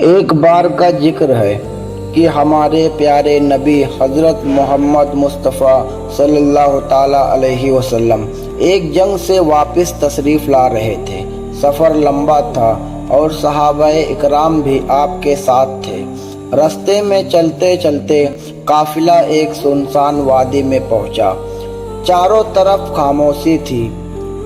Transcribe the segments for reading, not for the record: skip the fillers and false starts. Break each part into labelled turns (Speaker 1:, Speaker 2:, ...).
Speaker 1: ایک بار کا ذکر ہے کہ ہمارے پیارے نبی حضرت محمد مصطفیٰ صلی اللہ تعالیٰ علیہ وسلم ایک جنگ سے واپس تشریف لا رہے تھے۔ سفر لمبا تھا اور صحابہ اکرام بھی آپ کے ساتھ تھے۔ راستے میں چلتے چلتے قافلہ ایک سنسان وادی میں پہنچا۔ چاروں طرف خاموشی تھی،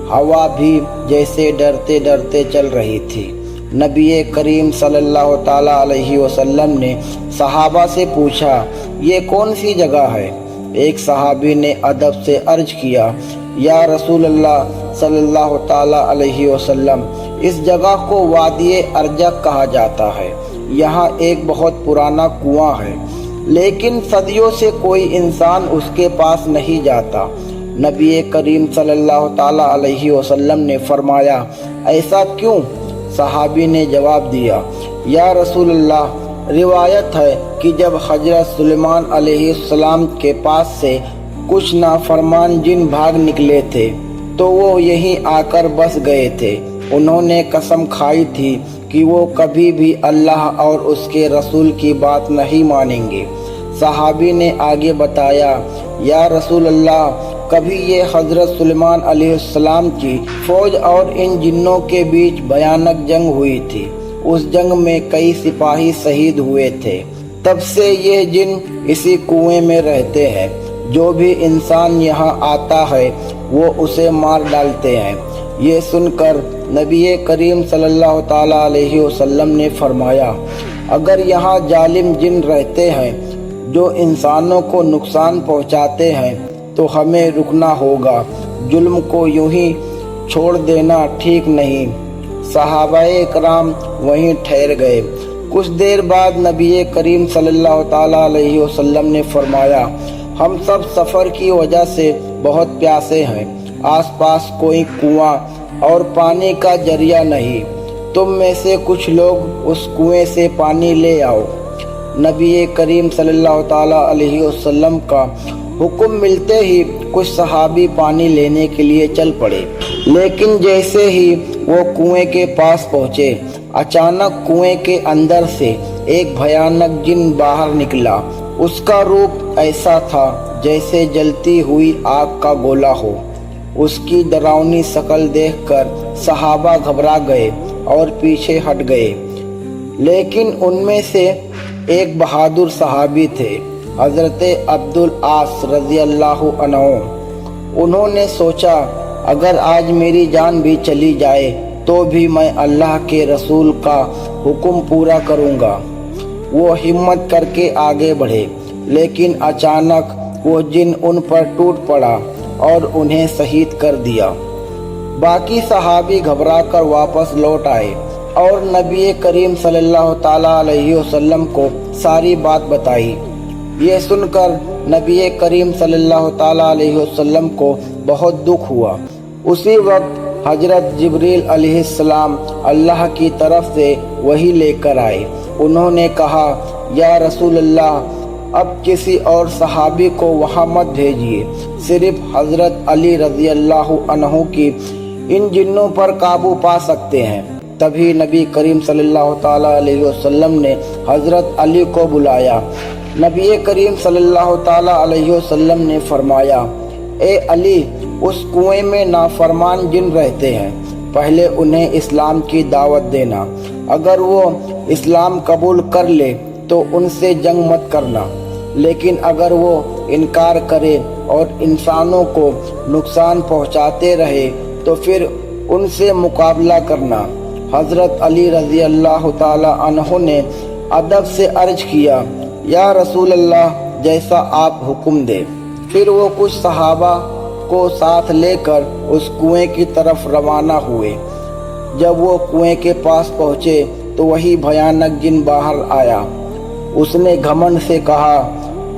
Speaker 1: ہوا بھی جیسے ڈرتے ڈرتے چل رہی تھی۔ نبی کریم صلی اللہ تعالیٰ علیہ وسلم نے صحابہ سے پوچھا، یہ کون سی جگہ ہے؟ ایک صحابی نے ادب سے عرض کیا، یا رسول اللہ صلی اللہ تعالیٰ علیہ وسلم، اس جگہ کو وادی ارجق کہا جاتا ہے۔ یہاں ایک بہت پرانا کنواں ہے، لیکن صدیوں سے کوئی انسان اس کے پاس نہیں جاتا۔ نبی کریم صلی اللہ تعالیٰ علیہ وسلم نے فرمایا، ایسا کیوں؟ صحابی نے جواب دیا، یا رسول اللہ، روایت ہے کہ جب حضرت سلیمان علیہ السلام کے پاس سے کچھ نافرمان جن بھاگ نکلے تھے تو وہ یہیں آ کر بس گئے تھے۔ انہوں نے قسم کھائی تھی کہ وہ کبھی بھی اللہ اور اس کے رسول کی بات نہیں مانیں گے۔ صحابی نے آگے بتایا، یا رسول اللہ، کبھی یہ حضرت سلیمان علیہ السلام کی فوج اور ان جنوں کے بیچ بھیانک جنگ ہوئی تھی۔ اس جنگ میں کئی سپاہی شہید ہوئے تھے۔ تب سے یہ جن اسی کنویں میں رہتے ہیں۔ جو بھی انسان یہاں آتا ہے وہ اسے مار ڈالتے ہیں۔ یہ سن کر نبی کریم صلی اللہ تعالیٰ علیہ وسلم نے فرمایا، اگر یہاں ظالم جن رہتے ہیں جو انسانوں کو نقصان پہنچاتے ہیں تو ہمیں رکنا ہوگا، ظلم کو یوں ہی چھوڑ دینا ٹھیک نہیں۔ صحابہ کرام وہیں ٹھہر گئے۔ کچھ دیر بعد نبی کریم صلی اللہ تعالیٰ علیہ وسلم نے فرمایا، ہم سب سفر کی وجہ سے بہت پیاسے ہیں۔ آس پاس کوئی کنواں اور پانی کا ذریعہ نہیں، تم میں سے کچھ لوگ اس کنویں سے پانی لے آؤ۔ نبی کریم صلی اللہ تعالیٰ علیہ وسلم کا حکم ملتے ہی کچھ صحابی پانی لینے کے لیے چل پڑے، لیکن جیسے ہی وہ کنویں کے پاس پہنچے، اچانک کنویں کے اندر سے ایک بھیانک جن باہر نکلا۔ اس کا روپ ایسا تھا جیسے جلتی ہوئی آگ کا گولا ہو۔ اس کی ڈراؤنی شکل دیکھ کر صحابہ گھبرا گئے اور پیچھے ہٹ گئے، لیکن ان میں سے ایک بہادر صحابی تھے، حضرت عبد العاص رضی اللہ عنہ۔ انہوں نے سوچا، اگر آج میری جان بھی چلی جائے تو بھی میں اللہ کے رسول کا حکم پورا کروں گا۔ وہ ہمت کر کے آگے بڑھے، لیکن اچانک وہ جن ان پر ٹوٹ پڑا اور انہیں شہید کر دیا۔ باقی صحابی گھبرا کر واپس لوٹ آئے اور نبی کریم صلی اللہ تعالیٰ علیہ وسلم کو ساری بات بتائی۔ یہ سن کر نبی کریم صلی اللہ تعالیٰ علیہ وسلم کو بہت دکھ ہوا۔ اسی وقت حضرت جبریل علیہ السلام اللہ کی طرف سے وحی لے کر آئے۔ انہوں نے کہا، یا رسول اللہ، اب کسی اور صحابی کو وہاں مت بھیجیے، صرف حضرت علی رضی اللہ عنہ کی ان جنوں پر قابو پا سکتے ہیں۔ تبھی نبی کریم صلی اللہ تعالیٰ علیہ وسلم نے حضرت علی کو بلایا۔ نبی کریم صلی اللہ تعالیٰ علیہ وسلم نے فرمایا، اے علی، اس کنویں میں نافرمان جن رہتے ہیں، پہلے انہیں اسلام کی دعوت دینا۔ اگر وہ اسلام قبول کر لے تو ان سے جنگ مت کرنا، لیکن اگر وہ انکار کرے اور انسانوں کو نقصان پہنچاتے رہے تو پھر ان سے مقابلہ کرنا۔ حضرت علی رضی اللہ تعالیٰ عنہ نے ادب سے عرض کیا، یا رسول اللہ، جیسا آپ حکم دے۔ پھر وہ کچھ صحابہ کو ساتھ لے کر اس کنویں کی طرف روانہ ہوئے۔ جب وہ کنویں کے پاس پہنچے تو وہی بھیانک جن باہر آیا۔ اس نے گھمنڈ سے کہا،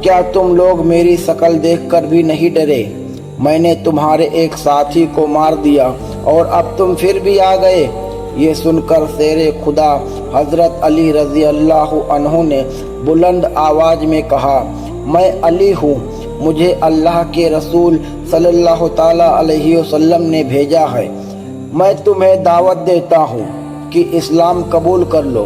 Speaker 1: کیا تم لوگ میری شکل دیکھ کر بھی نہیں ڈرے؟ میں نے تمہارے ایک ساتھی کو مار دیا اور اب تم پھر بھی آ گئے۔ یہ سن کر شیر خدا حضرت علی رضی اللہ عنہ نے بلند آواز میں کہا، میں علی ہوں، مجھے اللہ کے رسول صلی اللہ تعالیٰ علیہ وسلم نے بھیجا ہے۔ میں تمہیں دعوت دیتا ہوں کہ اسلام قبول کر لو۔